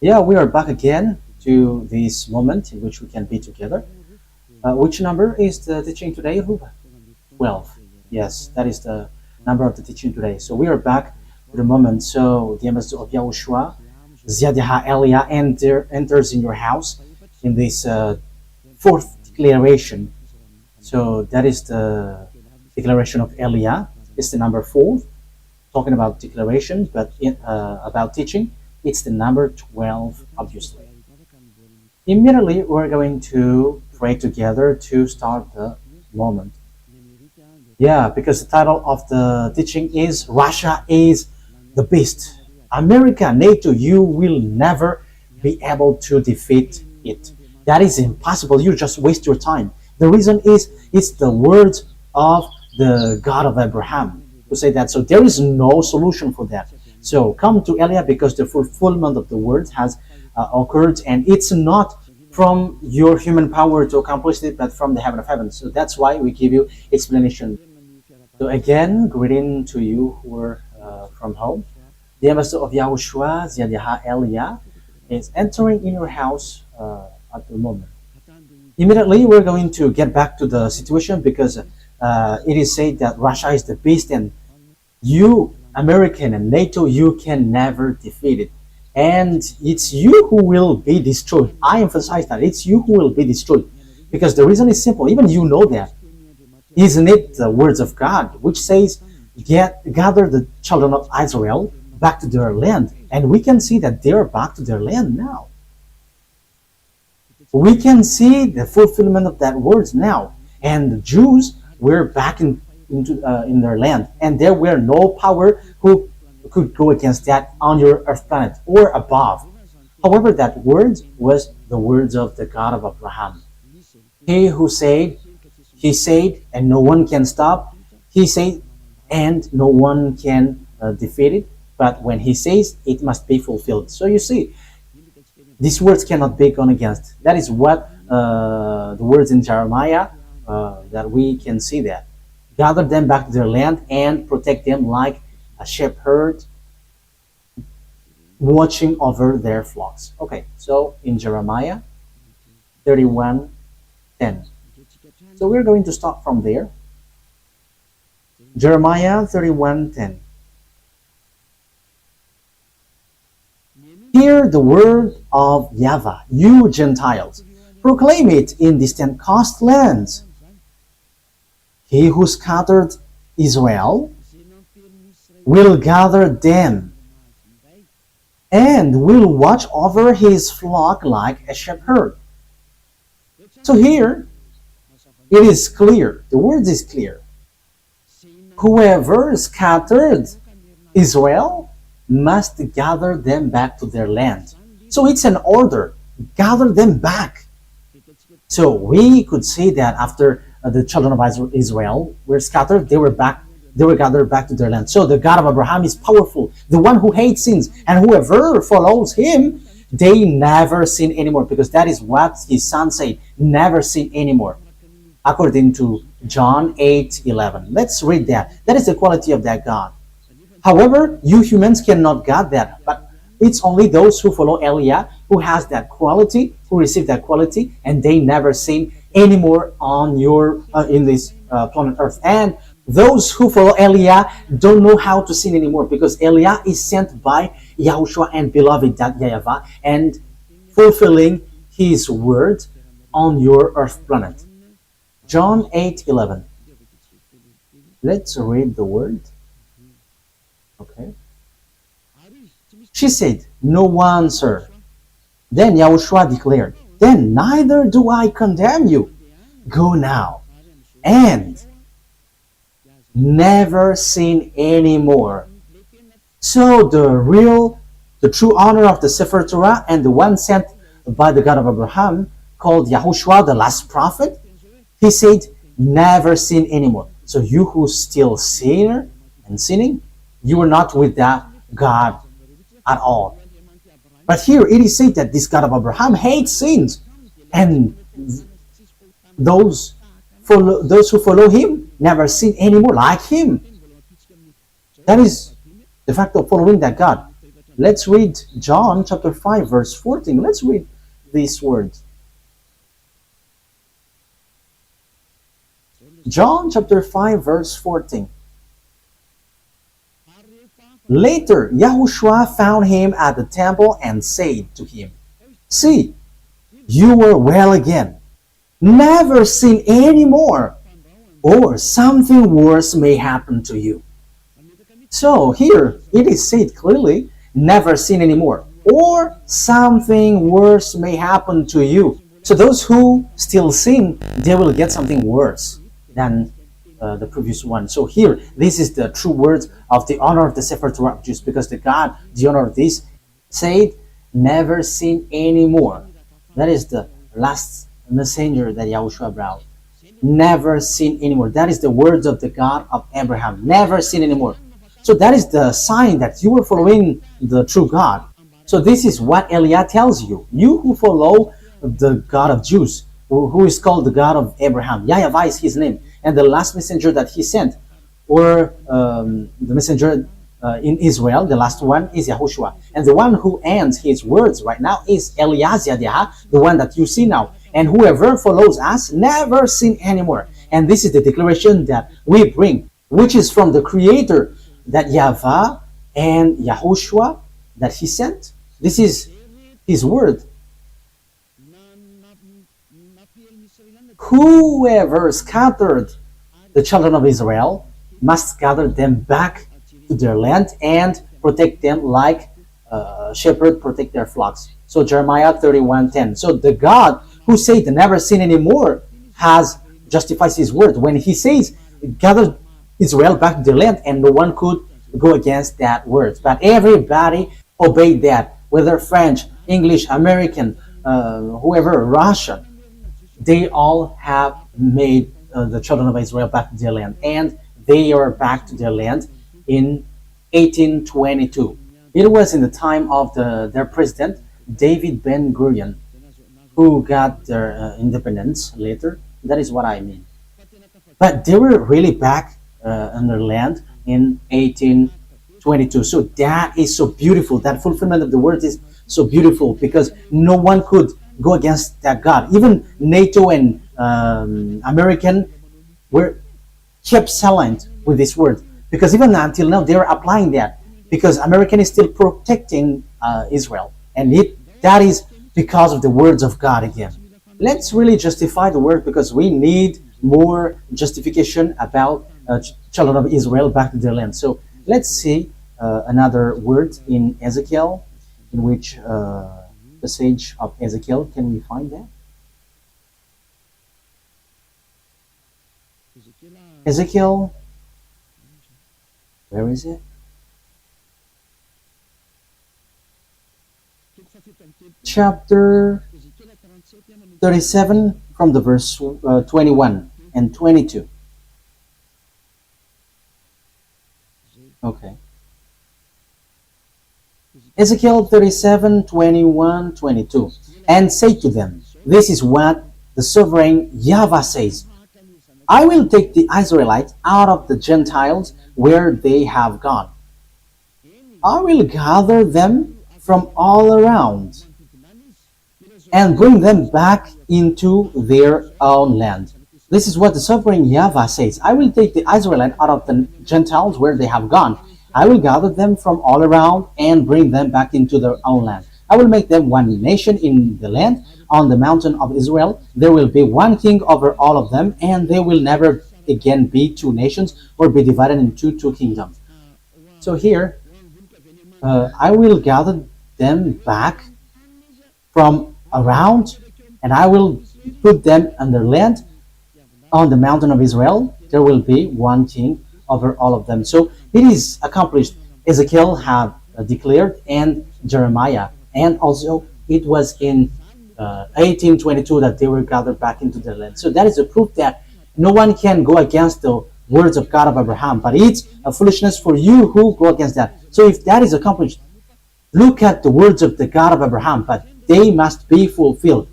Yeah, we are back again to this moment in which we can be together. Which number is the teaching today, Ruba? 12. Yes, that is the number of the teaching today. So we are back to the moment. So the ambassador of YAHOSHUAH, Ziyadiha Elia, enters in your house in this fourth declaration. So that is the declaration of Elia. It's the number 4, talking about declaration, but about teaching, it's the number 12, obviously. Immediately, we're going to pray together to start the moment. Yeah, because the title of the teaching is Russia is the beast. America, NATO, you will never be able to defeat it. That is impossible. You just waste your time. The reason is it's the words of the God of Abraham who say that. So there is no solution for that. So come to Elia because the fulfillment of the words has occurred, and it's not from your human power to accomplish it, but from the heaven of heavens. So that's why we give you explanation. So again, greeting to you who are from home. The ambassador of YAHOSHUAH, Ziyadiha Elia, is entering in your house at the moment. Immediately, we're going to get back to the situation because it is said that Russia is the beast, and you, American and NATO, you can never defeat it. And it's you who will be destroyed. I emphasize that. It's you who will be destroyed. Because the reason is simple. Even you know that. Isn't it the words of God, which says, gather the children of Israel back to their land. And we can see that they're back to their land now. We can see the fulfillment of that words now. And the Jews were back in their land. And there were no power who could go against that on your earth planet or above. However, that word was the words of the God of Abraham. He said, and no one can stop. He said, and no one can defeat it. But when he says, it must be fulfilled. So you see, these words cannot be gone against. That is what the words in Jeremiah, that we can see that. Gather them back to their land and protect them like a shepherd watching over their flocks. Okay, so in Jeremiah 31:10. So we're going to start from there. Jeremiah 31:10. Hear the word of YAHVAH, you Gentiles. Proclaim it in distant coastlands. He who scattered Israel will gather them and will watch over his flock like a shepherd. So here, it is clear. The word is clear. Whoever scattered Israel must gather them back to their land. So it's an order. Gather them back. So we could see that after the children of Israel were scattered, they were gathered back to their land. So the God of Abraham is powerful, the one who hates sins, and whoever follows him, they never sin anymore, because that is what his son said, never sin anymore, according to John 8:11. Let's read that. That is the quality of that God. However, you humans cannot get that, but it's only those who follow Elia who has that quality, who receive that quality, and they never sin anymore on your in this planet Earth. And those who follow Elia don't know how to sin anymore, because Elia is sent by YAHOSHUAH and beloved YAHVAH and fulfilling his word on your earth planet. John 8:11. Let's read the word. Okay. She said, "No one, sir." Then YAHOSHUAH declared, "Then neither do I condemn you. Go now and never sin anymore." So the true honor of the Sefer Torah and the one sent by the God of Abraham, called YAHOSHUAH, the last prophet, he said, never sin anymore. So you who still sinner and sinning, you are not with that God at all. But here it is said that this God of Abraham hates sins, and those who follow him never sin anymore like him. That is the fact of following that God. Let's read John chapter 5 verse 14. Let's read these words. John chapter 5 verse 14. Later, YAHOSHUAH found him at the temple and said to him, "See, you were well again, never sin any more, or something worse may happen to you." So here it is said clearly, never sin anymore, or something worse may happen to you. So those who still sin, they will get something worse than the previous one. So here, this is the true words of the honor of the Sefer Torah of Jews, because the God, the honor of this, said, never sin anymore. That is the last messenger that YAHOSHUAH brought. Never sin anymore. That is the words of the God of Abraham. Never sin anymore. So that is the sign that you are following the true God. So this is what Eliah tells you. You who follow the God of Jews, who is called the God of Abraham. YAHVAH is his name. And the last messenger that he sent, or the messenger in Israel, the last one is YAHOSHUAH. And the one who ends his words right now is Eliezer, the one that you see now. And whoever follows us never sin anymore. And this is the declaration that we bring, which is from the Creator, that YAHVAH and YAHOSHUAH that he sent. This is his word. Whoever scattered the children of Israel must gather them back to their land and protect them like a shepherd protect their flocks. So Jeremiah 31:10. So the God who said never sin anymore has justifies his word when he says gather Israel back to their land, and no one could go against that word. But everybody obeyed that, whether French, English, American, whoever, Russian. They all have made the children of Israel back to their land, and they are back to their land in 1822. It was in the time of their president, David Ben-Gurion, who got their independence later. That is what I mean. But they were really back on their land in 1822. So that is so beautiful. That fulfillment of the word is so beautiful, because no one could go against that God. Even NATO and American were kept silent with this word, because even until now they are applying that, because American is still protecting Israel, and that is because of the words of God again. Let's really justify the word, because we need more justification about children of Israel back to their land. So let's see another word in Ezekiel, in which the sage of Ezekiel. Can we find that? Ezekiel, where is it? Chapter 37 from the verse 21 and 22. Okay. Ezekiel 37, 21, 22. And say to them, this is what the sovereign YAHVAH says. I will take the Israelites out of the Gentiles where they have gone. I will gather them from all around and bring them back into their own land. This is what the sovereign YAHVAH says. I will take the Israelites out of the Gentiles where they have gone. I will gather them from all around and bring them back into their own land. I will make them one nation in the land on the mountain of Israel. There will be one king over all of them, and they will never again be two nations or be divided into two kingdoms. So here, I will gather them back from around, and I will put them on their land on the mountain of Israel. There will be one king over all of them. So it is accomplished. Ezekiel had declared, and Jeremiah, and also it was in 1822 that they were gathered back into their land. So that is a proof that no one can go against the words of God of Abraham, but it's a foolishness for you who go against that. So if that is accomplished, look at the words of the God of Abraham, but they must be fulfilled.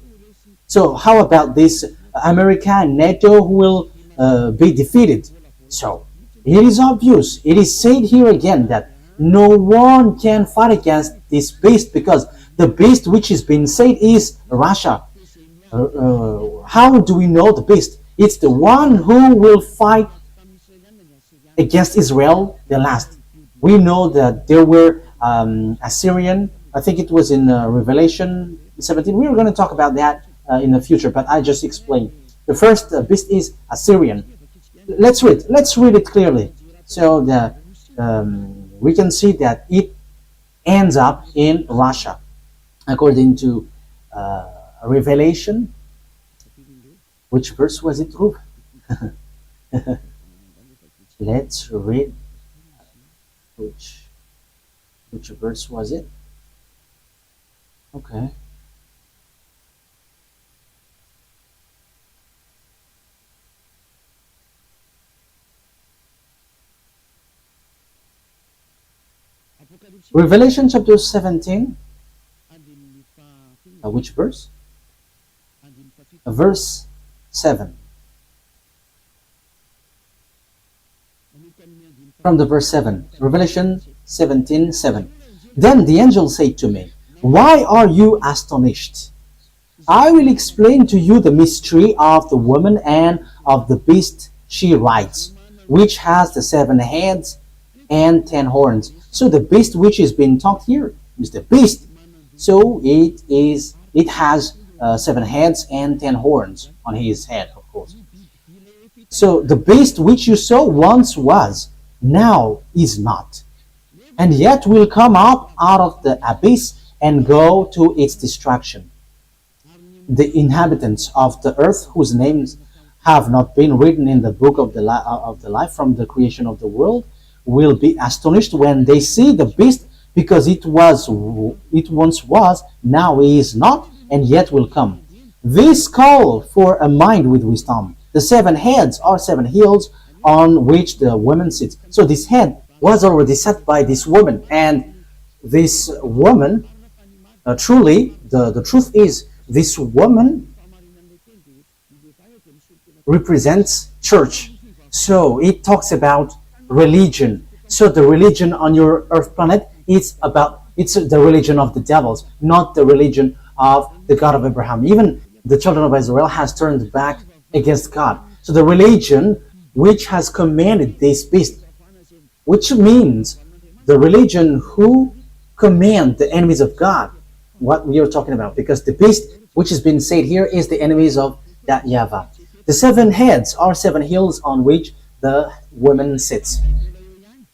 So how about this America and NATO who will be defeated? So it is obvious. It is said here again that No one can fight against this beast because the beast which is being said is Russia. How do we know the beast? It's the one who will fight against Israel the last. We know that there were Assyrian. I think it was in Revelation 17. We were going to talk about that in the future, but I just explained. The first beast is Assyrian. Let's read. Let's read it clearly, so that we can see that it ends up in Russia, according to Revelation. Which verse was it, Ruth? Let's read. Which verse was it? Okay. Revelation chapter 17. Which verse? Verse 7. From the verse 7. Revelation 17:7. Then the angel said to me, "Why are you astonished? I will explain to you the mystery of the woman and of the beast she rides, which has the 7 heads and 10 horns." So the beast which is being talked here is the beast. So it has 7 heads and 10 horns on his head, of course. So the beast which you saw once was, now is not, and yet will come up out of the abyss and go to its destruction. The inhabitants of the earth, whose names have not been written in the book of the life from the creation of the world, will be astonished when they see the beast, because it once was, now is not, and yet will come. This call for a mind with wisdom. The 7 heads are 7 hills on which the woman sits. So this head was already set by this woman, and this woman, truly, the truth is, this woman represents church. So it talks about religion. So the religion on your earth planet, it's the religion of the devils, not the religion of the God of Abraham. Even the children of Israel has turned back against God. So the religion which has commanded this beast, which means the religion who command the enemies of God, what we are talking about, because the beast which has been said here is the enemies of that YAHVAH. The 7 heads are 7 hills on which the woman sits.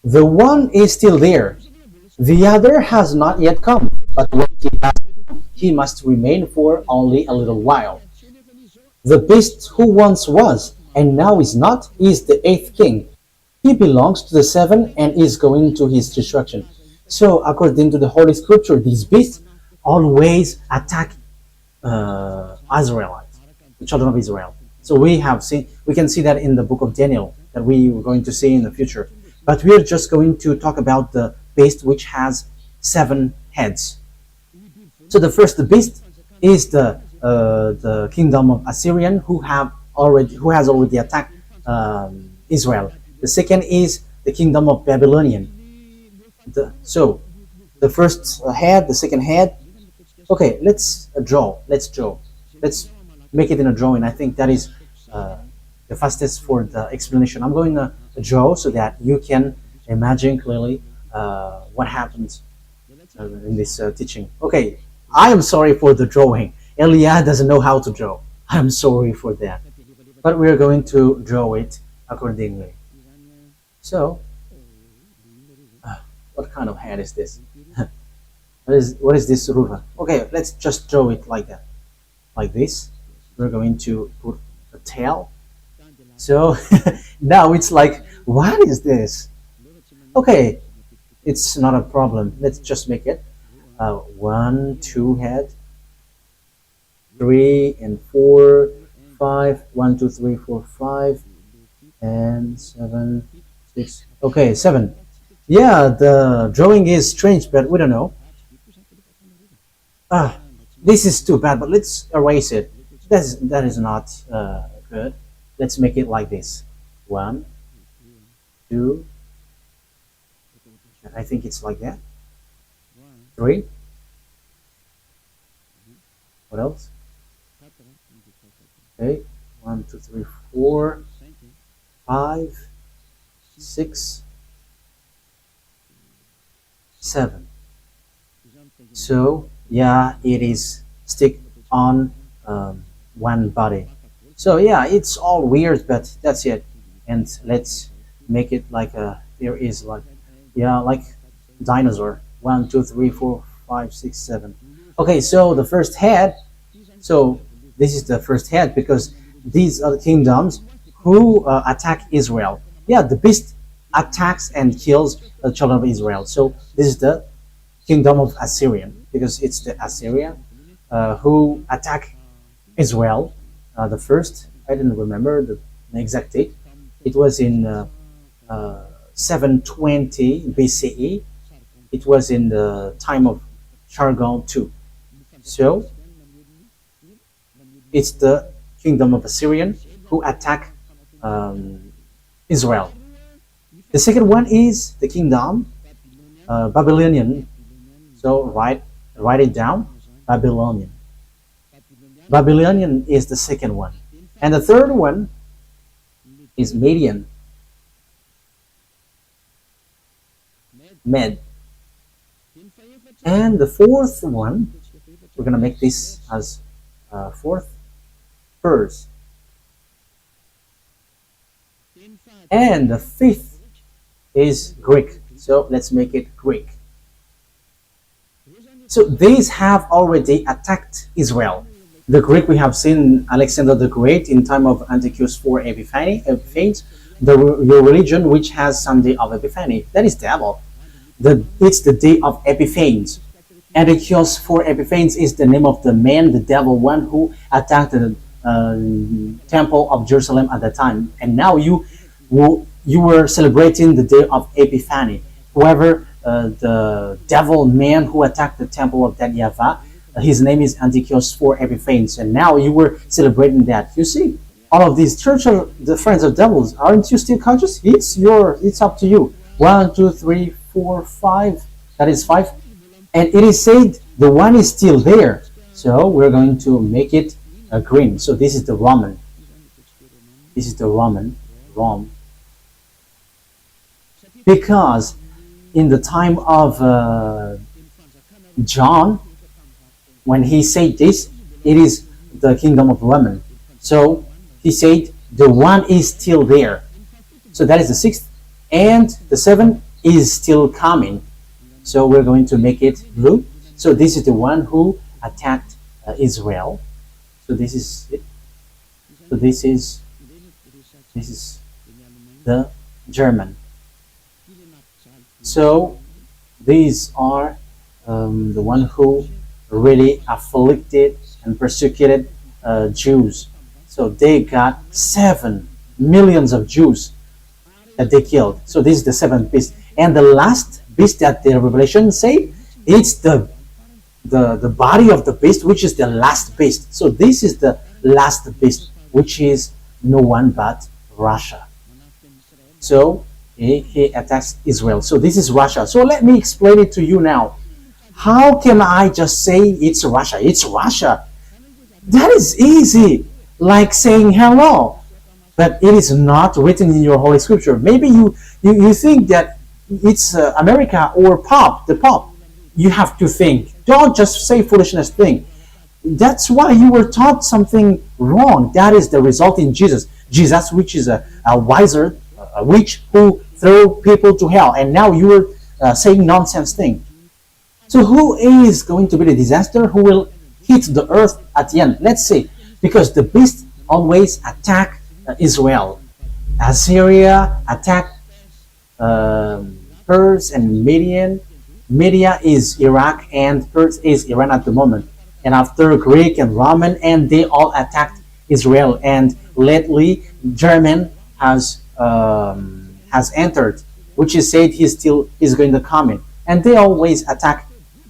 The one is still there. The other has not yet come, but when he has come, he must remain for only a little while. The beast who once was and now is not is the 8th king. He belongs to the 7 and is going to his destruction. So according to the Holy Scripture, these beasts always attack Israelites, the children of Israel. So we can see that in the book of Daniel, that we are going to see in the future. But we are just going to talk about the beast which has 7 heads. So the first beast is the kingdom of Assyrian, who has already attacked Israel. The second is the kingdom of Babylonian. So the first head, the second head. Okay, let's draw. Let's make it in a drawing. I think that is the fastest for the explanation. I'm going to draw so that you can imagine clearly what happens in this teaching. Okay, I am sorry for the drawing. Elia doesn't know how to draw. I'm sorry for that. But we're going to draw it accordingly. So, what kind of head is this? What is this, Ruva? Okay, let's just draw it like that. Like this. We're going to put a tail. So, now it's like, what is this? Okay, it's not a problem. Let's just make it 1, 2 head, 3 and 4, 5, 1, 2, 3, 4, 5, and 7, 6. Okay, 7. Yeah, the drawing is strange, but we don't know. This is too bad, but let's erase it. That is not good. Let's make it like this. 1, 2, I think it's like that. 3. What else? Okay. 1, 2, 3, 4, 5, 6, 7. So yeah, it is stick on one body. So yeah, it's all weird, but that's it. And let's make it like there is like, yeah, like dinosaur. 1, 2, 3, 4, 5, 6, 7. Okay, so the first head. So this is the first head because these are the kingdoms who attack Israel. Yeah, the beast attacks and kills the children of Israel. So this is the kingdom of Assyrian because it's the Assyria who attack Israel. The first, I didn't remember the exact date. It was in 720 BCE. It was in the time of Sargon II. So it's the kingdom of Assyrian who attack Israel. The second one is the kingdom Babylonian. So write it down. Babylonian. Babylonian is the second one. And the third one is Median. Med. And the fourth one, we're going to make this as fourth, Pers. And the fifth is Greek. So let's make it Greek. So these have already attacked Israel. The Greek, we have seen Alexander the Great in time of Antiochus IV Epiphanes, your religion which has Sunday of Epiphany. That is devil. It's the day of Epiphanes. Antiochus IV Epiphanes is the name of the man, the devil one who attacked the temple of Jerusalem at the time. And now you were celebrating the day of Epiphany. Whoever the devil man who attacked the temple of that YAHVAH, his name is Antiochus IV Epiphanes, and now you were celebrating that. You see, all of these church are the friends of devils. Aren't you still conscious? It's up to you. 1, 2, 3, 4, 5. That is 5. And it is said the one is still there. So we're going to make it green. So this is the Roman. This is the Roman. Rome. Because in the time of John, when he said this, it is the kingdom of Roman. So he said the one is still there. So that is the 6th. And the 7th is still coming. So we're going to make it blue. So this is the one who attacked Israel. So this is it. So this is the German. So these are the one who really afflicted and persecuted Jews. So they got 7 millions of Jews that they killed. So this is the 7th beast. And the last beast that the Revelation say, it's the body of the beast, which is the last beast. So this is the last beast, which is no one but Russia. So he attacks Israel. So this is Russia. So let me explain it to you now. How can I just say it's Russia? It's Russia. That is easy, like saying hello. But it is not written in your Holy Scripture. Maybe you think that it's America or the Pope. You have to think. Don't just say foolishness thing. That's why you were taught something wrong. That is the result in Jesus. Jesus, which is a witch who threw people to hell. And now you are saying nonsense thing. So who is going to be the disaster? Who will hit the earth at the end? Let's see. Because the beast always attack Israel. Assyria attacked Pers and Median. Media is Iraq and Pers is Iran at the moment. And after Greek and Roman, and they all attacked Israel. And lately, German has entered, which is said he's going to come in. And they always attack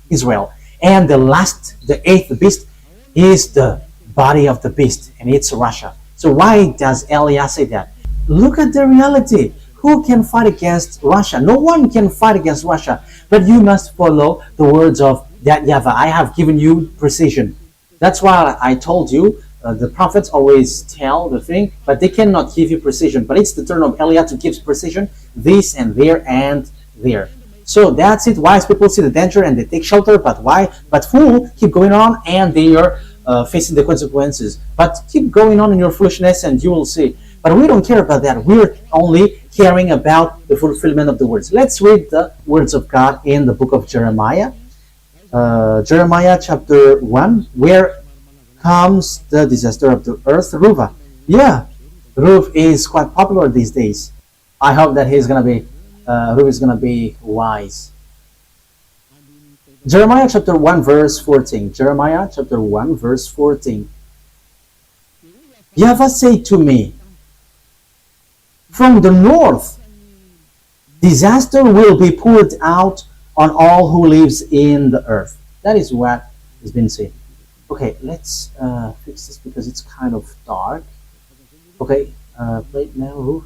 Israel. And the 8th beast is the body of the beast, and it's Russia. So why does Elias say that? Look at the reality. Who can fight against Russia? No one can fight against Russia. But you must follow the words of that YAHVAH. I have given you precision. That's why I told you the prophets always tell the thing, but they cannot give you precision. But it's the turn of Eliah to give precision, this and there and there. So that's it. Wise people see the danger and they take shelter, but why? But fools keep going on and they are facing the consequences. But keep going on in your foolishness and you will see. But we don't care about that. We're only caring about the fulfillment of the words. Let's read the words of God in the book of Jeremiah. Jeremiah chapter 1, where comes the disaster of the earth, Ruva. Yeah, Ruv is quite popular these days. I hope that Ruv is gonna be wise. Jeremiah chapter 1 verse 14. Jeremiah chapter 1 verse 14. YAHVAH said to me, from the north, disaster will be poured out on all who lives in the earth. That is what has been said. Okay, let's fix this because it's kind of dark. Okay, play it now.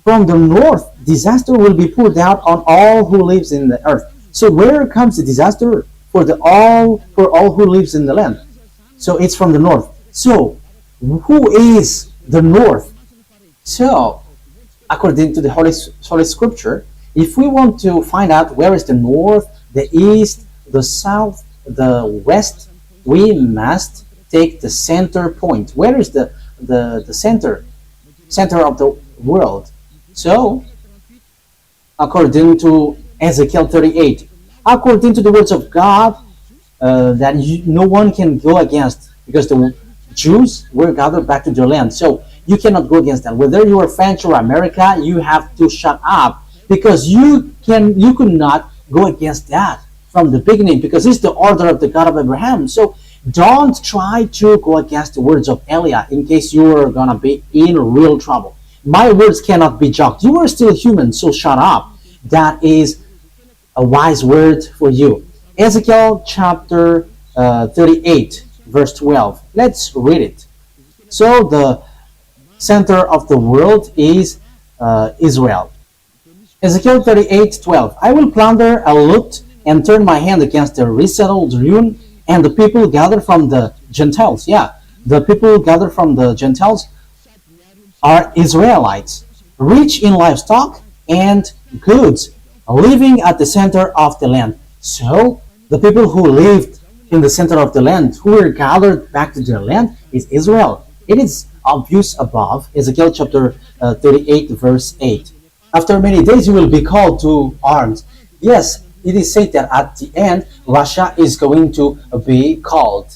From the north, disaster will be poured out on all who lives in the earth. So where comes the disaster for all who lives in the land? So it's from the north. So who is the north? So according to the Holy Scripture, if we want to find out where is the north, the east, the south, the west, we must take the center point. Where is the center of the world? So according to Ezekiel 38, according to the words of God, that no one can go against, because the Jews were gathered back to their land. So you cannot go against that. Whether you are French or America, you have to shut up, because you could not go against that from the beginning, because it's the order of the God of Abraham. So don't try to go against the words of Eliah in case you are gonna be in real trouble. My words cannot be joked. You are still human, so shut up. That is a wise word for you. Ezekiel chapter 38 verse 12. Let's read it. So the center of the world is Israel. Ezekiel 38:12. I will plunder a loot and turn my hand against the resettled ruin and the people gathered from the Gentiles. Yeah, the people gathered from the Gentiles are Israelites, rich in livestock and goods, living at the center of the land. So the people who lived in the center of the land, who were gathered back to their land, is Israel. It is obvious above, Ezekiel chapter 38 verse 8. After many days you will be called to arms. Yes, it is said that at the end Russia is going to be called.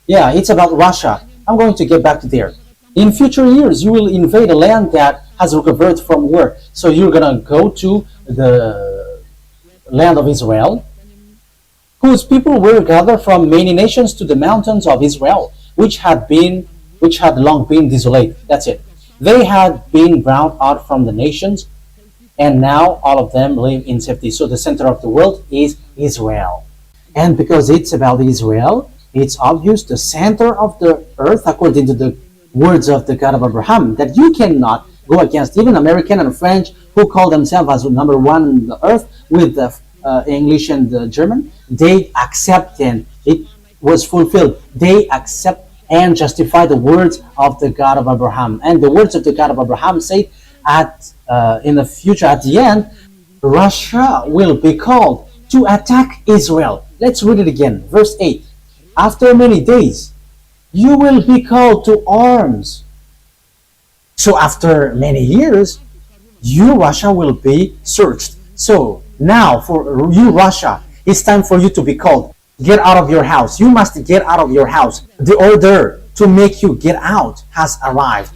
Yeah, it's about Russia. I'm going to get back to there. In future years you will invade a land that has recovered from war. So you're gonna go to the land of Israel, whose people were gathered from many nations to the mountains of Israel, which had long been desolate. That's it. They had been brought out from the nations, and now all of them live in safety. So the center of the world is Israel. And because it's about Israel, it's obvious the center of the earth, according to the words of the God of Abraham, that you cannot go against. Even American and French, who call themselves as number one on the earth with the English and the German, they accept, and it was fulfilled. They accept and justify the words of the God of Abraham. And the words of the God of Abraham say in the future, at the end, Russia will be called to attack Israel. Let's read it again. Verse 8. After many days, you will be called to arms. So after many years, you, Russia, will be searched. So now for you, Russia, it's time for you to be called. Get out of your house. You must get out of your house. The order to make you get out has arrived.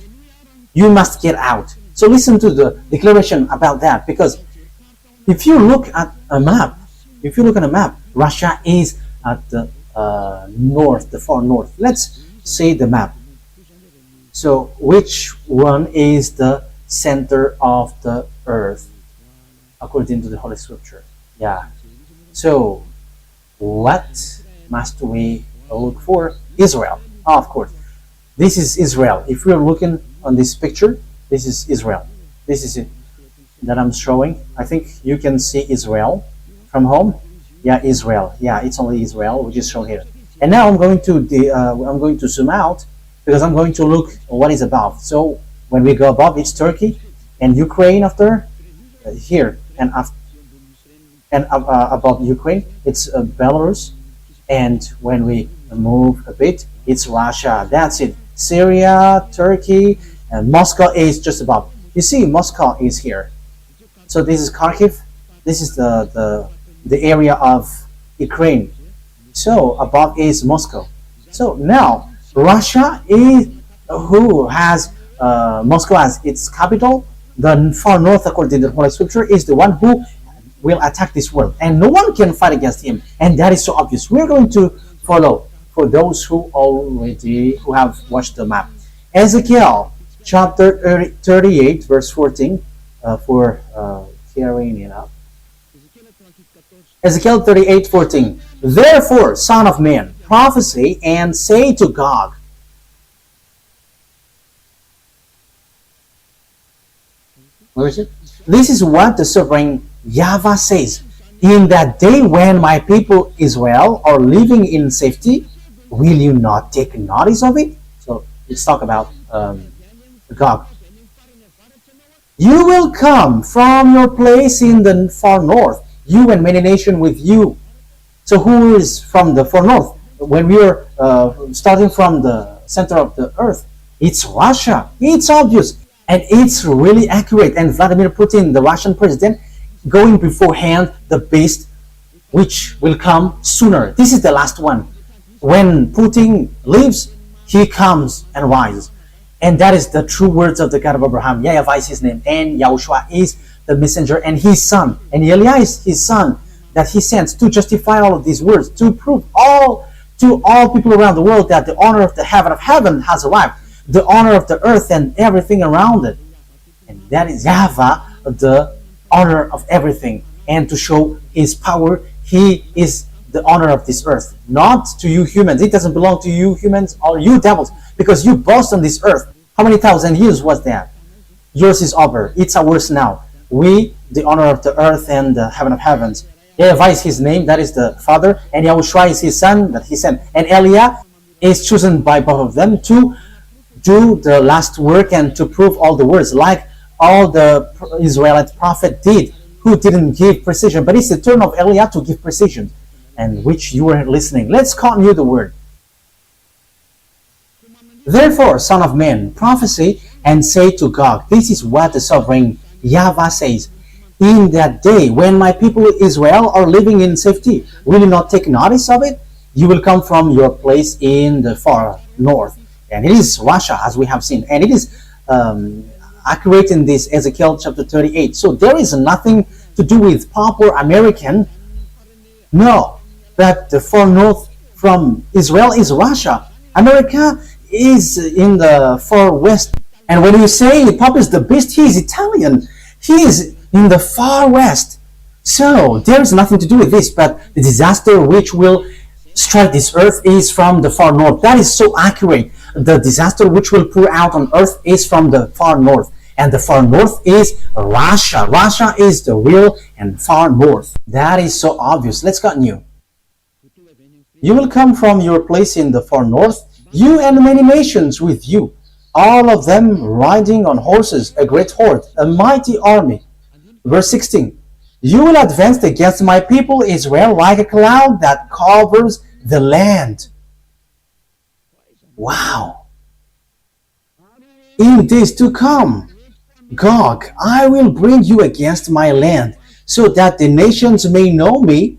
You must get out. So listen to the declaration about that, because if you look at a map, Russia is at the north, the far north. Let's say the map. So which one is the center of the earth according to the Holy Scripture? Yeah. So what must we look for? Israel, of course. This is Israel. If you're looking on this picture, this is Israel. This is it that I'm showing. I think you can see Israel from home. Yeah, Israel. Yeah, it's only Israel, which is shown here. And now I'm going to zoom out because I'm going to look what is above. So when we go above, it's Turkey and Ukraine after here, and above Ukraine, it's Belarus. And when we move a bit, it's Russia. That's it. Syria, Turkey, and Moscow is just above. You see, Moscow is here. So this is Kharkiv. This is the area of Ukraine. So above is Moscow. So now Russia is who has Moscow as its capital. The far north, according to the Holy Scripture, is the one who will attack this world, and no one can fight against him. And that is so obvious. We're going to follow for those who have watched the map. Ezekiel chapter 38, verse 14, for carrying it up. Ezekiel 38:14. Therefore, son of man, prophesy and say to Gog. Where is it? This is what the sovereign YAHVAH says. In that day when my people Israel are living in safety, will you not take notice of it? So let's talk about Gog. You will come from your place in the far north, you and many nations with you. So who is from the far north? When we are starting from the center of the earth, it's Russia. It's obvious. And it's really accurate. And Vladimir Putin, the Russian president, going beforehand the beast which will come sooner. This is the last one. When Putin leaves, he comes and rises. And that is the true words of the God of Abraham. YAHVAH is his name, and YAHOSHUAH is the messenger and his son. And Eliah is his son that he sends to justify all of these words, to prove to all people around the world that the honor of the heaven of heaven has arrived. The honor of the earth and everything around it. And that is YAHVAH, the honor of everything. And to show his power, he is the honor of this earth. Not to you humans. It doesn't belong to you humans or you devils, because you boast on this earth. How many thousand years was that? Yours is over. It's ours now. We, the honor of the earth and the heaven of heavens. YAHVAH is his name, that is the Father, and YAHOSHUAH is his son that he sent. And Eliah is chosen by both of them to do the last work and to prove all the words, like all the Israelite prophet did, who didn't give precision. But it's the turn of Eliah to give precision, and which you were listening. Let's continue the word. Therefore, son of man, prophesy and say to Gog, this is what the sovereign YAHVAH says. In that day, when my people Israel are living in safety, will you not take notice of it? You will come from your place in the far north. And it is Russia, as we have seen. And it is accurate in this Ezekiel chapter 38. So there is nothing to do with Pop or American. No, that the far north from Israel is Russia. America is in the far west. And when you say Pop is the beast, he is Italian. He is in the far west. So there is nothing to do with this, but the disaster which will strike this earth is from the far north. That is so accurate. The disaster which will pour out on earth is from the far north. And the far north is Russia. Russia is the real and far north. That is so obvious. Let's continue. You will come from your place in the far north, you and many nations with you, all of them riding on horses, a great horde, a mighty army. Verse 16. You will advance against my people Israel like a cloud that covers the land. Wow. In days to come, Gog, I will bring you against my land, so that the nations may know me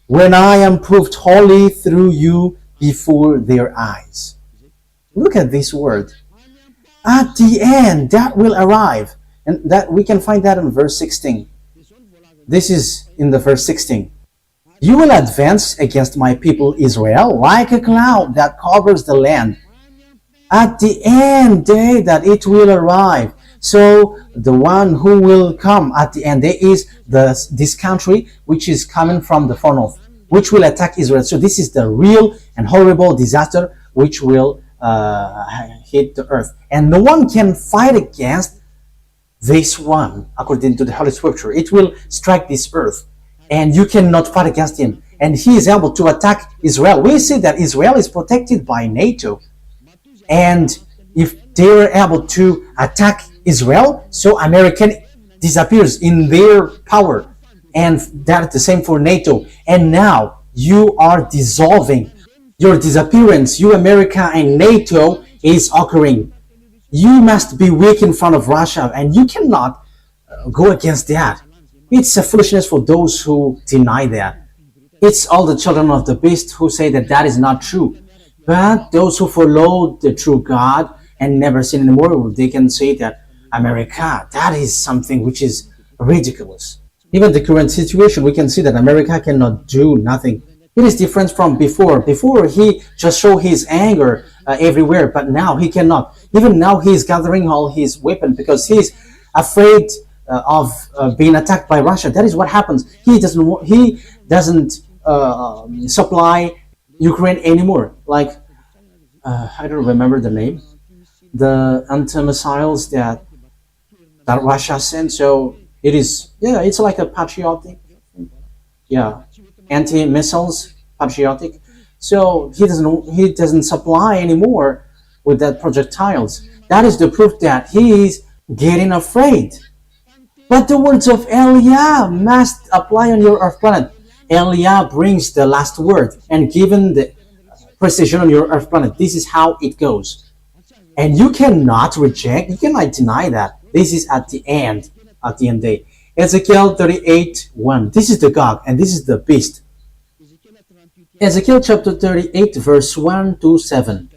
when I am proved holy through you before their eyes. Look at this word. At the end, that will arrive. And that we can find that in verse 16. This is in the verse 16. You will advance against my people Israel like a cloud that covers the land. At the end day that it will arrive. So the one who will come at the end day is this country which is coming from the far north, which will attack Israel. So this is the real and horrible disaster which will hit the earth. And no one can fight against this one, according to the Holy Scripture. It will strike this earth, and you cannot fight against him. And he is able to attack Israel. We see that Israel is protected by NATO. And if they are able to attack Israel, so America disappears in their power. And that's the same for NATO. And now you are dissolving. Your disappearance, you America and NATO, is occurring. You must be weak in front of Russia, and you cannot go against that. It's a foolishness for those who deny that. It's all the children of the beast who say that that is not true. But those who follow the true God and never sin anymore, they can say that America, that is something which is ridiculous. Even the current situation, we can see that America cannot do nothing. It is different from before. Before, he just showed his anger everywhere, but now he cannot. Even now, he is gathering all his weapons because he is afraid of being attacked by Russia. That is what happens. He doesn't supply Ukraine anymore. Like I don't remember the name. The anti-missiles that Russia sent. So it is, yeah, it's like a patriotic, yeah, anti-missiles, patriotic. So he doesn't supply anymore with that projectiles. That is the proof that he is getting afraid. But the words of YAH must apply on your earth planet. YAH brings the last word and given the precision on your earth planet. This is how it goes. And you cannot reject, you cannot deny that. This is at the end day. Ezekiel 38:1. This is the Gog and this is the beast. Ezekiel chapter 38 verse 1 to 7.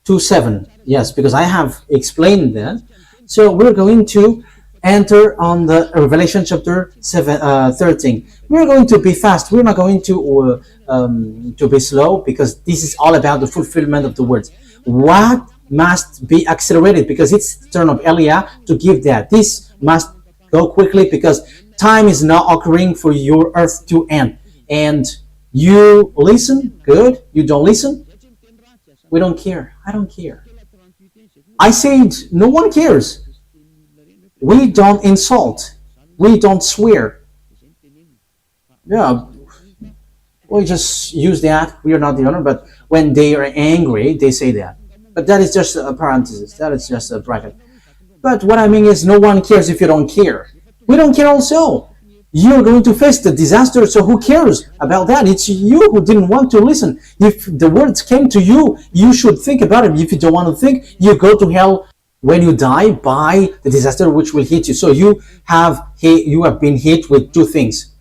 To 7. Yes, because I have explained that. So we're going to enter on the Revelation chapter 13. We're going to be fast. We're not going to be slow because this is all about the fulfillment of the words. What must be accelerated because it's the turn of YAH to give that. This must go quickly because time is now occurring for your earth to end. And you listen, good. You don't listen, we don't care. I don't care. I said no one cares. We don't insult. We don't swear. Yeah, we just use that. We are not the owner, but when they are angry, they say that. But that is just a parenthesis. That is just a bracket. But what I mean is no one cares if you don't care. We don't care also. You're going to face the disaster, so who cares about that? It's you who didn't want to listen. If the words came to you, you should think about it. If you don't want to think, you go to hell when you die by the disaster which will hit you. So you have been hit with two things.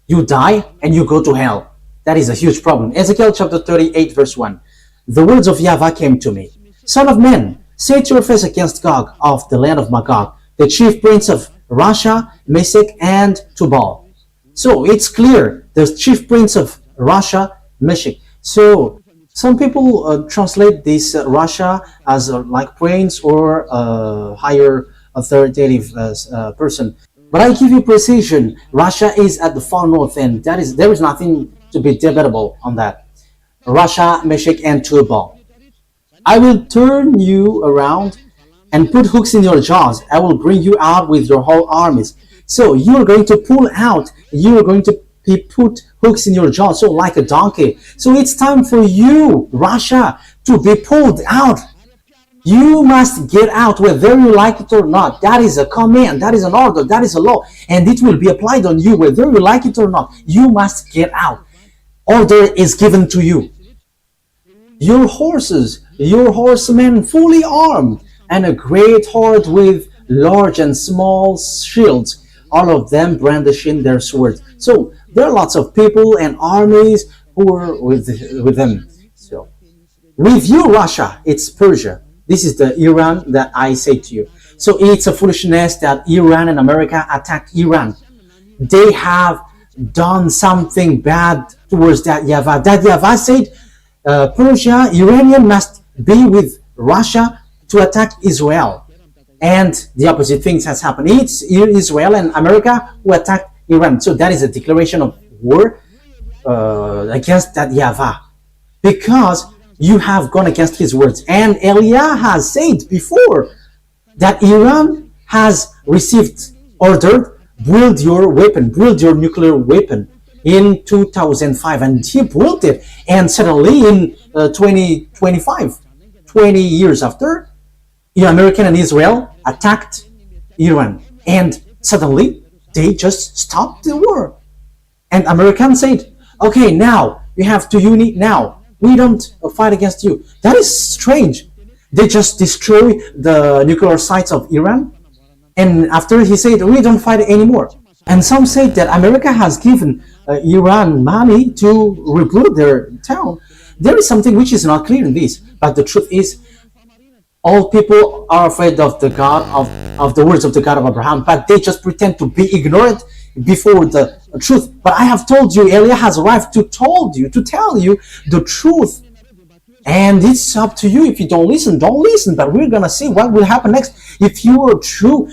You die and you go to hell. That is a huge problem. Ezekiel chapter 38 verse 1. The words of YAHVAH came to me. Son of man, set your face against Gog of the land of Magog, the chief prince of Russia, Meshech, and Tubal. So it's clear, the chief prince of Russia, Meshech. So some people translate this Russia as like prince or higher authoritative person. But I give you precision. Russia is at the far north end. There is nothing to be debatable on that. Russia, Meshech, and Tubal. I will turn you around and put hooks in your jaws. I will bring you out with your whole armies. So you're going to pull out. You're going to put hooks in your jaws, so like a donkey. So it's time for you, Russia, to be pulled out. You must get out whether you like it or not. That is a command. That is an order. That is a law. And it will be applied on you whether you like it or not. You must get out. Order is given to you. Your horses, your horsemen fully armed, and a great horde with large and small shields, all of them brandishing their swords. So there are lots of people and armies who are with them. So with you, Russia, it's Persia. This is the Iran that I say to you. So it's a foolishness that Iran and America attacked Iran. They have done something bad towards that YAHVAH. That YAHVAH said Persia, Iranian must be with Russia to attack Israel. And the opposite things has happened. It's Israel and America who attacked Iran. So that is a declaration of war against that YAHVAH. Because You have gone against his words. And Elia has said before that Iran has received order, build your weapon, build your nuclear weapon in 2005, and he built it. And suddenly in 2025, 20 years after, America and Israel attacked Iran, and suddenly they just stopped the war. And Americans said, okay, now you have to unite now. We don't fight against you. That is strange. They just destroy the nuclear sites of Iran. And after he said, we don't fight anymore. And some say that America has given Iran money to rebuild their town. There is something which is not clear in this. But the truth is, all people are afraid of the God of the words of the God of Abraham, but they just pretend to be ignorant before the truth. But I have told you, Elia has arrived to tell you the truth. And it's up to you. If you don't listen, don't listen. But we're gonna see what will happen next. If you are true,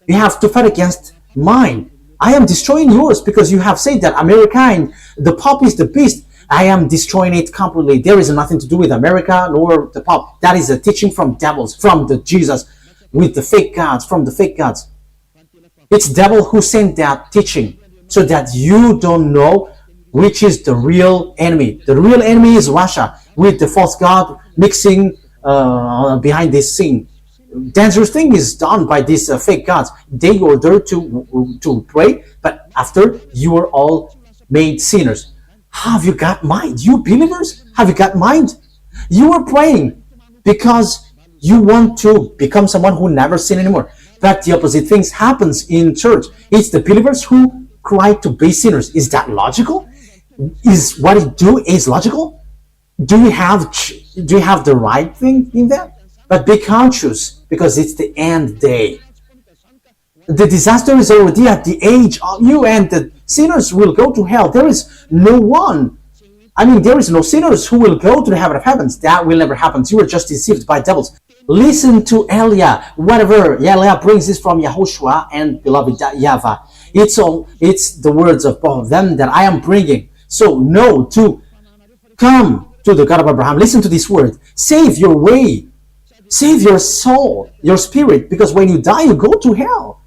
you have to fight against mine. I am destroying yours because you have said that America and the Pope is the beast. I am destroying it completely. There is nothing to do with America nor the Pope. That is a teaching from devils, from the Jesus, with the fake gods, from the fake gods. It's devil who sent that teaching so that you don't know which is the real enemy. The real enemy is Russia, with the false god mixing behind this scene. Dangerous thing is done by these fake gods. They order to pray, but after you are all made sinners. Have you got mind? You believers, have you got mind? You are praying because you want to become someone who never sin anymore. But the opposite things happens in church. It's the believers who cry to be sinners. Is that logical? Is what you do is logical? Do you have the right thing in that? But be conscious, because it's the end day. The disaster is already at the age of you, and the sinners will go to hell. There is no one. There is no sinners who will go to the heaven of heavens. That will never happen. You are just deceived by devils. Listen to Elia. Whatever Elia brings is from YAHOSHUAH and beloved YAHVAH. It's the words of both of them that I am bringing. So know to come to the God of Abraham. Listen to this word. Save your way. Save your soul, your spirit, because when you die, you go to hell.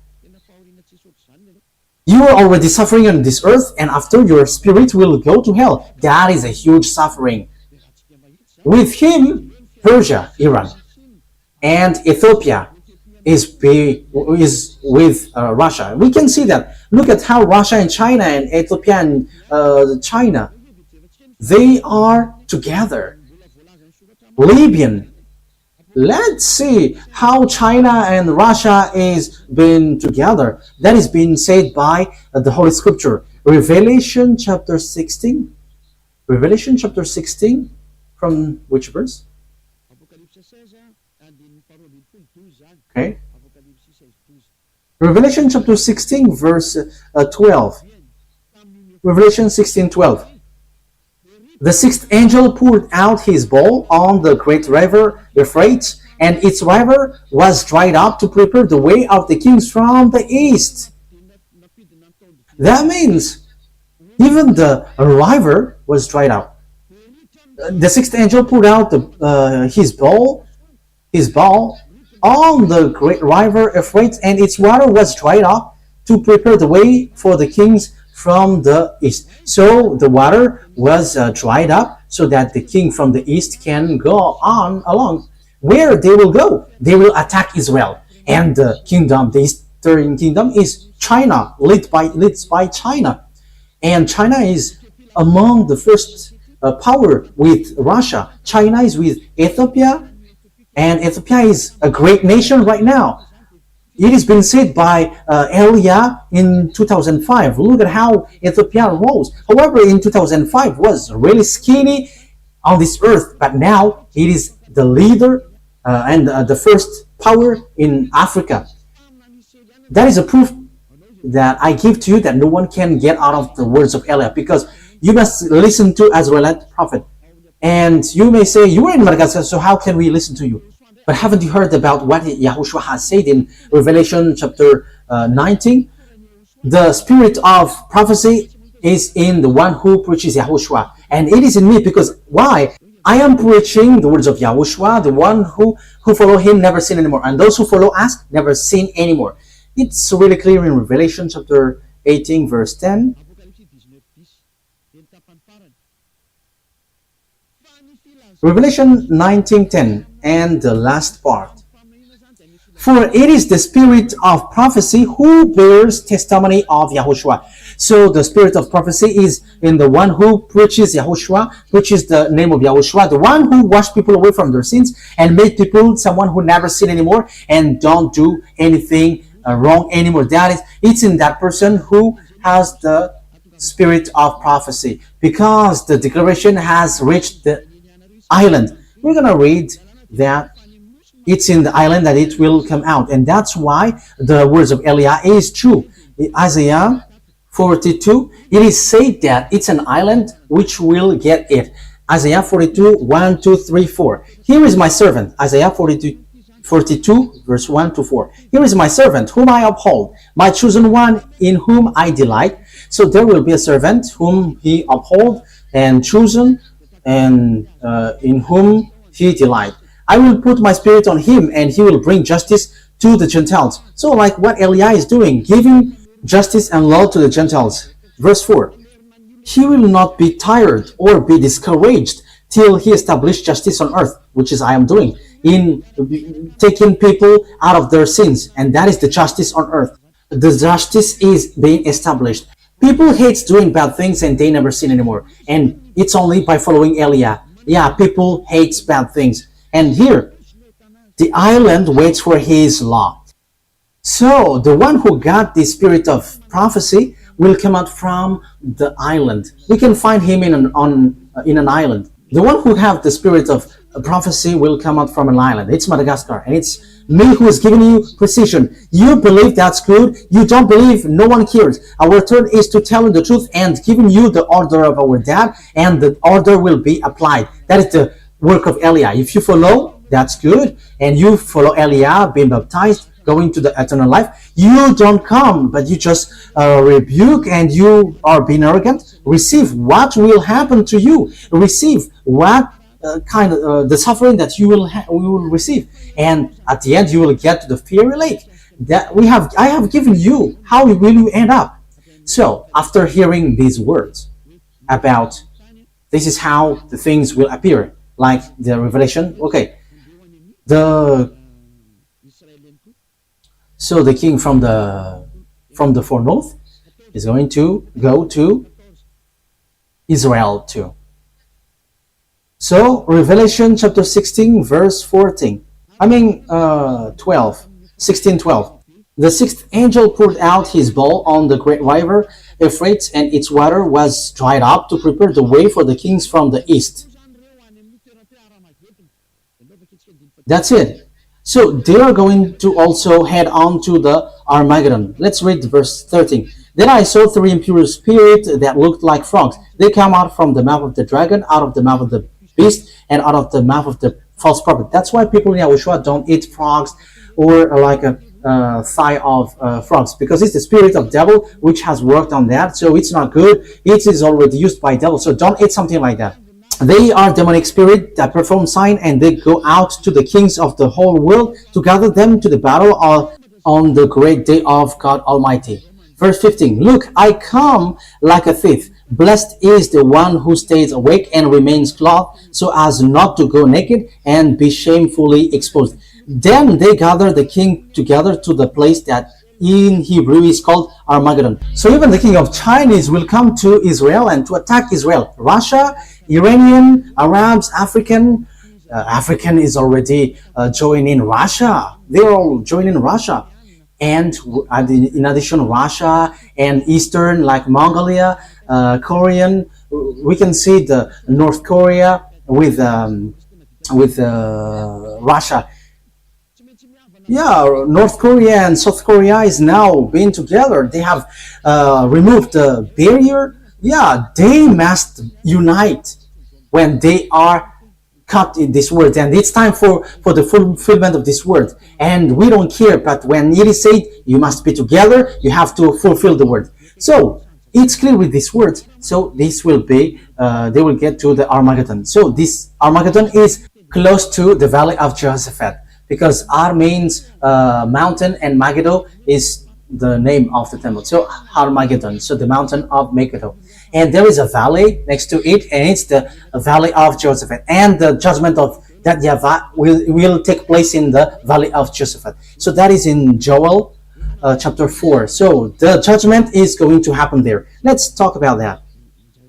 You are already suffering on this earth, and after your spirit will go to hell. That is a huge suffering. With him, Persia, Iran, and Ethiopia is with Russia. We can see that. Look at how Russia and China and Ethiopia and China, they are together. Libyan. Let's see how China and Russia is being together. That is being said by the Holy Scripture. Revelation chapter 16. Revelation chapter 16, from which verse? Okay. Revelation chapter 16, verse 12. Revelation 16:12. The sixth angel poured out his bowl on the great river Euphrates, and its river was dried up to prepare the way of the kings from the east. That means even the river was dried up. The sixth angel poured out his bowl on the great river Euphrates, and its water was dried up to prepare the way for the kings from the east. So the water was dried up so that the king from the east can go on along. Where they will go? They will attack Israel. And the kingdom, the eastern kingdom, is China, led by China. And China is among the first power with Russia. China is with Ethiopia, and Ethiopia is a great nation right now. It has been said by Elia in 2005. Look at how Ethiopia rose. However, in 2005 was really skinny on this earth, but now it is the leader and the first power in Africa. That is a proof that I give to you that no one can get out of the words of Elia, because you must listen to Israelite prophet. And you may say, you are in Madagascar, so how can we listen to you? But haven't you heard about what YAHOSHUAH has said in Revelation chapter 19? The spirit of prophecy is in the one who preaches YAHOSHUAH. And it is in me, because why? I am preaching the words of YAHOSHUAH, the one who follow him never sin anymore, and those who follow us never sin anymore. It's really clear in Revelation chapter 18 verse 10. Revelation 19:10 and the last part. For it is the spirit of prophecy who bears testimony of YAHOSHUAH. So the spirit of prophecy is in the one who preaches YAHOSHUAH, preaches the name of YAHOSHUAH, the one who washed people away from their sins and made people someone who never sin anymore and don't do anything wrong anymore. It's in that person who has the spirit of prophecy, because the declaration has reached the island. We're gonna read that it's in the island that it will come out, and that's why the words of Eliah is true. Isaiah 42, it is said that it's an island which will get it. Isaiah 42, 1, 2, 3, 4. Here is my servant. Isaiah 42 verse 1 to 4. Here is my servant whom I uphold, my chosen one in whom I delight. So there will be a servant whom he uphold and chosen, and in whom he delight. I will put my spirit on him, and he will bring justice to the Gentiles. So like what Eliah is doing, giving justice and law to the Gentiles. Verse 4. He will not be tired or be discouraged till he establish justice on earth, which is I am doing, in taking people out of their sins, and that is the justice on earth. The justice is being established. People hate doing bad things and they never sin anymore, and it's only by following Eliah. Yeah, people hate bad things, and here the island waits for his law. So the one who got the spirit of prophecy will come out from the island. We can find him in an island. The one who have the spirit of prophecy will come out from an island. It's Madagascar, and it's me who is giving you precision. You believe that's good. You don't believe, no one cares. Our turn is to tell you the truth and giving you the order of our dad, and the order will be applied. That is the work of Eliah. If you follow, that's good, and you follow Eliah, being baptized, going to the eternal life. You don't come, but you just rebuke, and you are being arrogant. Receive what will happen to you. Receive what kind of the suffering that you will receive, and at the end you will get to the fiery lake. That I have given you. How will you end up? So after hearing these words about this is how the things will appear, like the revelation. Okay, so the king from the far north is going to go to Israel too. So Revelation chapter 16 verse 14. 12. The sixth angel poured out his bowl on the great river Euphrates, and its water was dried up to prepare the way for the kings from the east. That's it. So they are going to also head on to the Armageddon. Let's read verse 13. Then I saw three impure spirits that looked like frogs. They come out from the mouth of the dragon, out of the mouth of the beast, and out of the mouth of the false prophet. That's why people in YAHOSHUAH don't eat frogs or like a thigh of frogs, because it's the spirit of devil which has worked on that. So it's not good. It is already used by devil. So don't eat something like that. They are demonic spirit that perform sign, and they go out to the kings of the whole world to gather them to the battle on the great day of God Almighty. Verse 15. Look, I come like a thief. Blessed is the one who stays awake and remains clothed, so as not to go naked and be shamefully exposed. Then they gather the king together to the place that in Hebrew is called Armageddon. So even the king of Chinese will come to Israel and to attack Israel. Russia, Iranian, Arabs, African is already joining Russia. They're all joining Russia. And in addition, Russia and Eastern, like Mongolia, Korean, we can see the North Korea with Russia. Yeah, North Korea and South Korea is now being together. They have removed the barrier. Yeah, they must unite when they are cut in this word, and it's time for the fulfillment of this word. And we don't care, but when it is said you must be together, you have to fulfill the word. So it's clear with these words. So this will be, they will get to the Armageddon. So this Armageddon is close to the valley of Jehoshaphat, because Ar means mountain, and Megiddo is the name of the temple. So Armageddon, so the mountain of Megiddo. And there is a valley next to it, and it's the valley of Jehoshaphat. And the judgment of that YAHVAH will take place in the valley of Jehoshaphat. So that is in Joel chapter 4. So the judgment is going to happen there. Let's talk about that.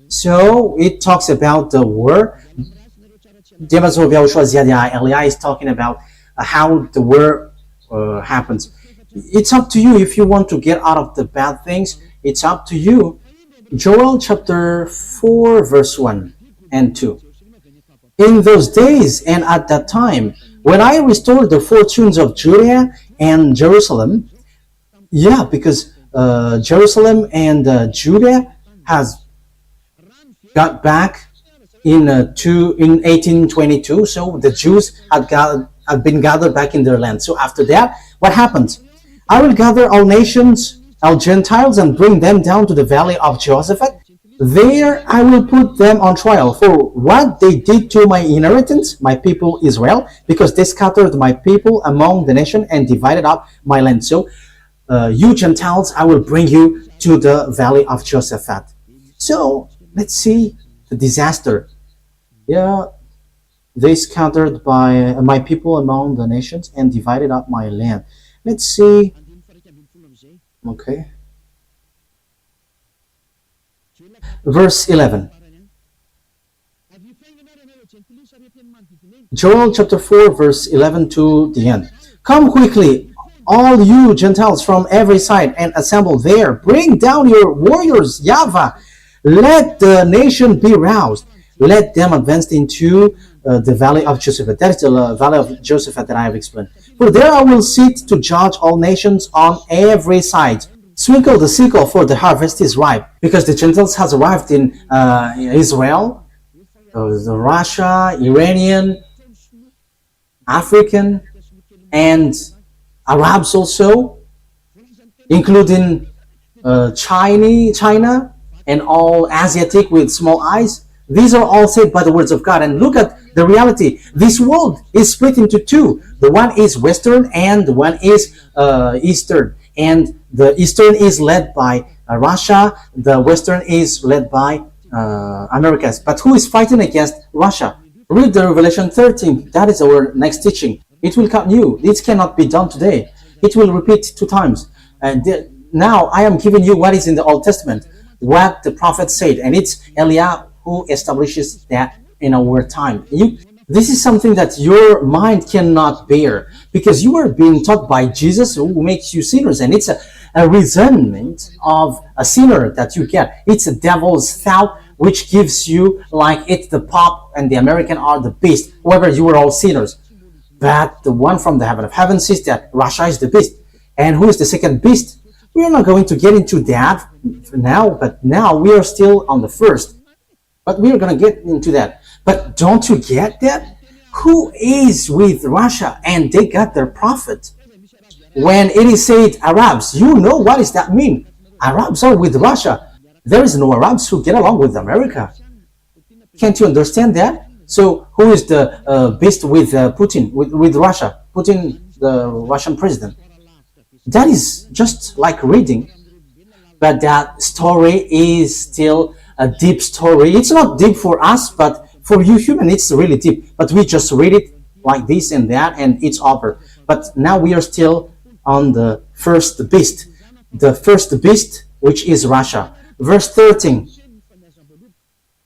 So it talks about the war. YAHOSHUAH is talking about how the war happens. It's up to you if you want to get out of the bad things. It's up to you. Joel chapter 4 verse 1 and 2. In those days and at that time, when I restored the fortunes of Judah and Jerusalem, because Jerusalem and Judah has got back in 1822. So the Jews had been gathered back in their land. So after that, what happens? I will gather all nations, all Gentiles, and bring them down to the valley of Jehoshaphat. There I will put them on trial for what they did to my inheritance, my people Israel, because they scattered my people among the nation and divided up my land. So you Gentiles, I will bring you to the valley of Jehoshaphat. So let's see the disaster. They scattered by my people among the nations and divided up my land. Let's see. Okay. Verse 11. Joel chapter 4 verse 11 to the end. Come quickly, all you Gentiles from every side, and assemble there. Bring down your warriors, YAHVAH. Let the nation be roused. Let them advance into the valley of Jehoshaphat. That is the valley of Jehoshaphat that I have explained. For there I will sit to judge all nations on every side. Sprinkle the sickle, for the harvest is ripe. Because the Gentiles has arrived in Israel, Russia, Iranian, African, and Arabs also, including China, and all Asiatic with small eyes. These are all saved by the words of God. And look at the reality. This world is split into two. The one is Western and the one is Eastern. And the Eastern is led by Russia. The Western is led by Americas. But who is fighting against Russia? Read the Revelation 13. That is our next teaching. It will come new. This cannot be done today. It will repeat 2 times. And now I am giving you what is in the Old Testament, what the prophet said, and it's Eliah who establishes that in our time. This is something that your mind cannot bear, because you are being taught by Jesus, who makes you sinners, and it's a resentment of a sinner that you get. It's a devil's thought which gives you like it's the Pope and the American are the beast. However, you are all sinners. But the one from the heaven of heaven says that Russia is the beast. And who is the second beast? We are not going to get into that now, but now we are still on the first. But we are going to get into that. But don't you get that? Who is with Russia and they got their prophet? When it is said Arabs, you know what does that mean? Arabs are with Russia. There is no Arabs who get along with America. Can't you understand that? So who is the beast with Putin, with Russia? Putin, the Russian president. That is just like reading. But that story is still a deep story. It's not deep for us, but for you human, it's really deep. But we just read it like this and that, and it's over. But now we are still on the first beast. The first beast, which is Russia. Verse 13.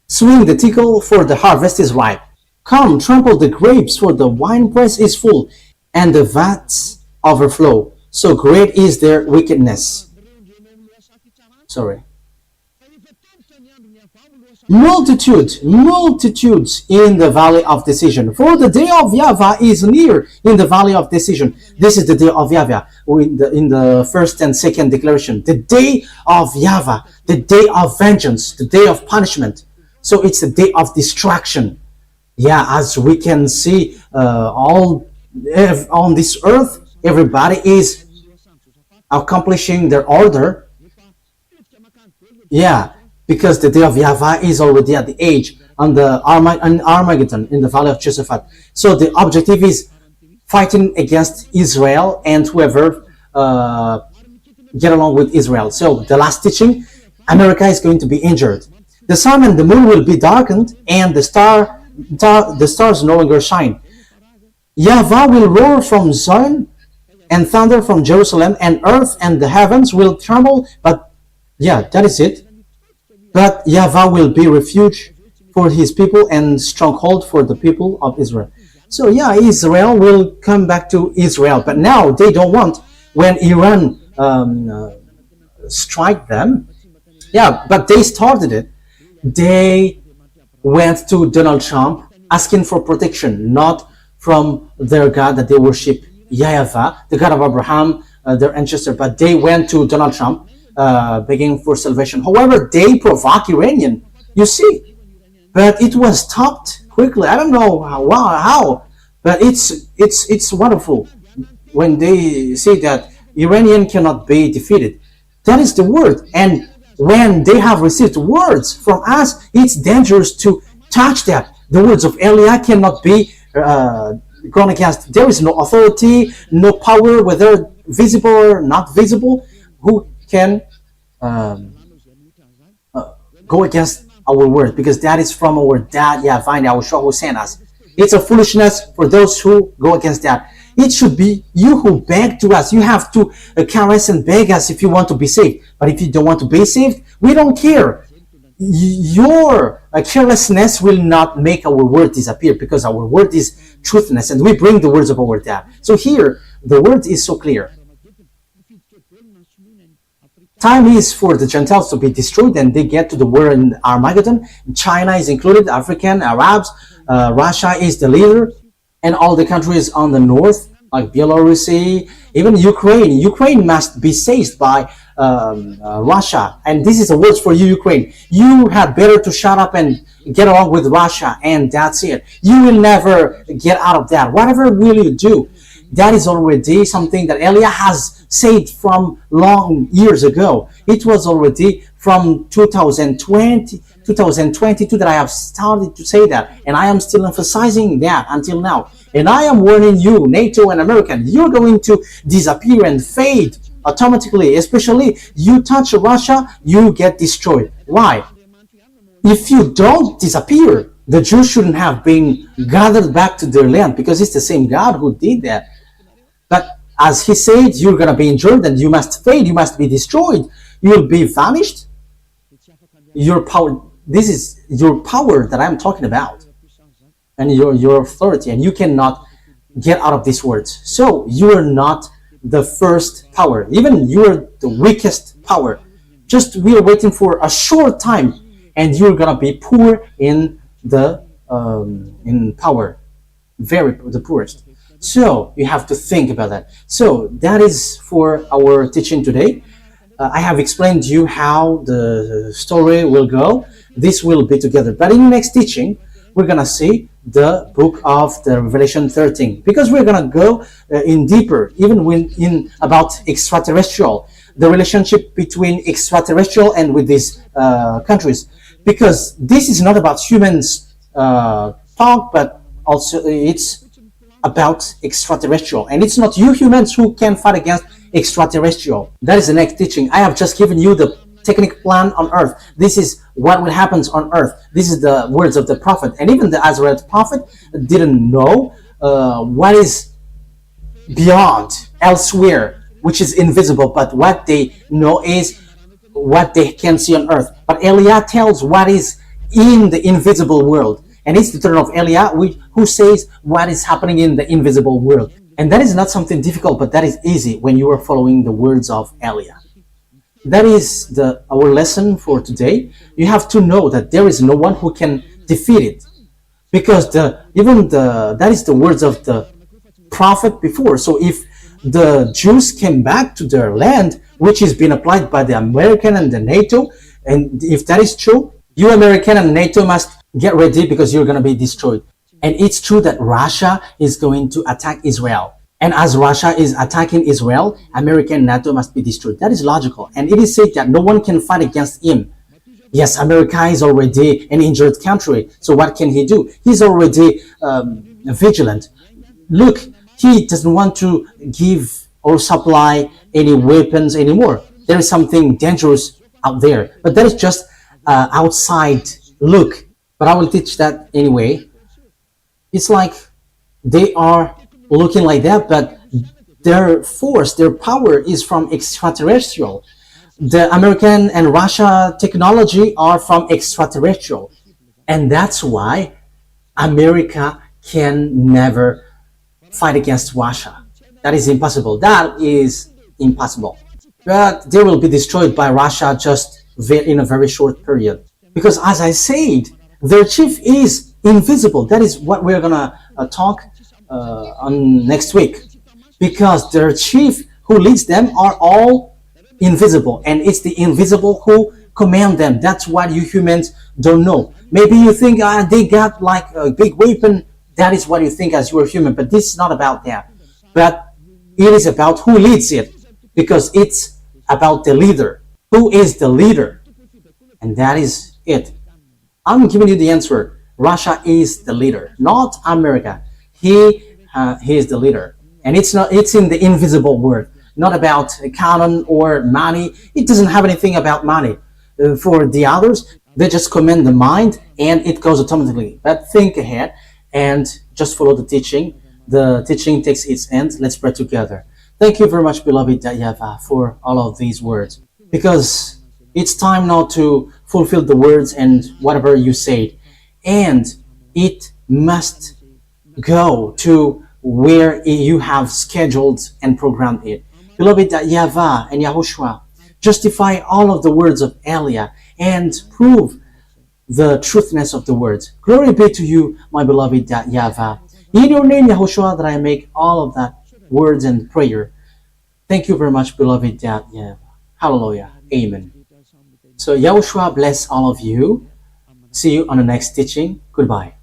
Swing the sickle, for the harvest is ripe. Come, trample the grapes, for the winepress is full, and the vats overflow. So great is their wickedness. Multitudes in the valley of decision. For the day of YAHVAH is near in the valley of decision. This is the day of YAHVAH in the first and second declaration. The day of YAHVAH, the day of vengeance, the day of punishment. So it's the day of distraction. As we can see, all on this earth, everybody is accomplishing their order. Yeah, because the day of YAHVAH is already at the age on the Armageddon in the valley of Josaphat. So the objective is fighting against Israel and whoever get along with Israel. So the last teaching, America is going to be injured. The sun and the moon will be darkened, and the stars no longer shine. YAHVAH will roar from Zion and thunder from Jerusalem, and earth and the heavens will tremble. But yeah, that is it. But YAHVAH will be refuge for his people and stronghold for the people of Israel. So yeah, Israel will come back to Israel, but now they don't want when Iran strike them. Yeah, but they started it. They went to Donald Trump asking for protection, not from their God that they worship, YAHVAH, the God of Abraham, their ancestor, but they went to Donald Trump begging for salvation. However, they provoke Iranian, you see, but it was stopped quickly. I don't know how, but it's wonderful when they say that Iranian cannot be defeated. That is the word, and when they have received words from us, it's dangerous to touch that. The words of Eliah cannot be gone against. There is no authority, no power, whether visible or not visible, who can go against our word, because that is from our dad, YAHVAH and YAHOSHUAH, who sent us. It's a foolishness for those who go against that. It should be you who beg to us. You have to caress and beg us if you want to be saved. But if you don't want to be saved, we don't care. Your carelessness will not make our word disappear, because our word is truthness, and we bring the words of our dad. So here, the word is so clear. Time is for the Gentiles to be destroyed, and they get to the war in Armageddon. China is included, African, Arabs, Russia is the leader, and all the countries on the north, like Belarus, even Ukraine. Ukraine must be seized by Russia. And this is a word for you, Ukraine. You had better to shut up and get along with Russia, and that's it. You will never get out of that. Whatever will you do? That is already something that Eliah has said from long years ago. It was already from 2022 that I have started to say that, and I am still emphasizing that until now. And I am warning you, NATO and American, you're going to disappear and fade automatically. Especially you touch Russia, you get destroyed. Why? If you don't disappear, the Jews shouldn't have been gathered back to their land, because it's the same God who did that. But as he said, you're going to be injured and you must fade, you must be destroyed, you will be vanished. Your power, this is your power that I'm talking about, and your authority, and you cannot get out of these words. So you are not the first power, even you are the weakest power. Just we are waiting for a short time, and you're gonna be poor in the in power, the poorest. So you have to think about that. So that is for our teaching today. I have explained to you how the story will go. This will be together. But in the next teaching, we're going to see the book of the Revelation 13. Because we're going to go in deeper, even in about extraterrestrial, the relationship between extraterrestrial and with these countries. Because this is not about humans talk, but also it's about extraterrestrial, and it's not you humans who can fight against extraterrestrial. That is the next teaching. I have just given you the technical plan on earth. This is what will happen on earth. This is the words of the prophet, and even the Israelite prophet didn't know what is beyond, elsewhere, which is invisible, but what they know is what they can see on earth. But Eliah tells what is in the invisible world. And it's the turn of Eliah who says what is happening in the invisible world. And that is not something difficult, but that is easy when you are following the words of Eliah. That is our lesson for today. You have to know that there is no one who can defeat it. Because that is the words of the prophet before. So if the Jews came back to their land, which is being applied by the American and the NATO, and if that is true, you American and NATO must get ready, because you're going to be destroyed. And it's true that Russia is going to attack Israel. And as Russia is attacking Israel, America and NATO must be destroyed. That is logical. And it is said that no one can fight against him. Yes, America is already an injured country. So what can he do? He's already vigilant. Look, he doesn't want to give or supply any weapons anymore. There is something dangerous out there, but that is just outside look. But I will teach that anyway. It's like they are looking like that, but their force, their power is from extraterrestrial. The American and Russia technology are from extraterrestrial. And that's why America can never fight against Russia. That is impossible. That is impossible. But they will be destroyed by Russia just in a very short period. Because as I said, their chief is invisible. That is what we're gonna talk on next week. Because their chief who leads them are all invisible, and it's the invisible who command them. That's what you humans don't know. Maybe you think they got like a big weapon. That is what you think as you are human, but this is not about that. But it is about who leads it, because it's about the leader. Who is the leader? And that is it. I'm giving you the answer. Russia is the leader, not America. He is the leader, and it's not. It's in the invisible world, not about canon or money. It doesn't have anything about money. For the others, they just command the mind, and it goes automatically. But think ahead and just follow the teaching. The teaching takes its end. Let's pray together. Thank you very much, beloved YAHVAH, for all of these words, because it's time now to fulfill the words and whatever you said, and it must go to where you have scheduled and programmed it. Beloved YAHVAH and YAHOSHUAH, justify all of the words of Elia and prove the truthness of the words. Glory be to you, my beloved YAHVAH. In your name, YAHOSHUAH, that I make all of that words and prayer. Thank you very much, beloved YAHVAH. Hallelujah. Amen. So YAHOSHUAH bless all of you. See you on the next teaching. Goodbye.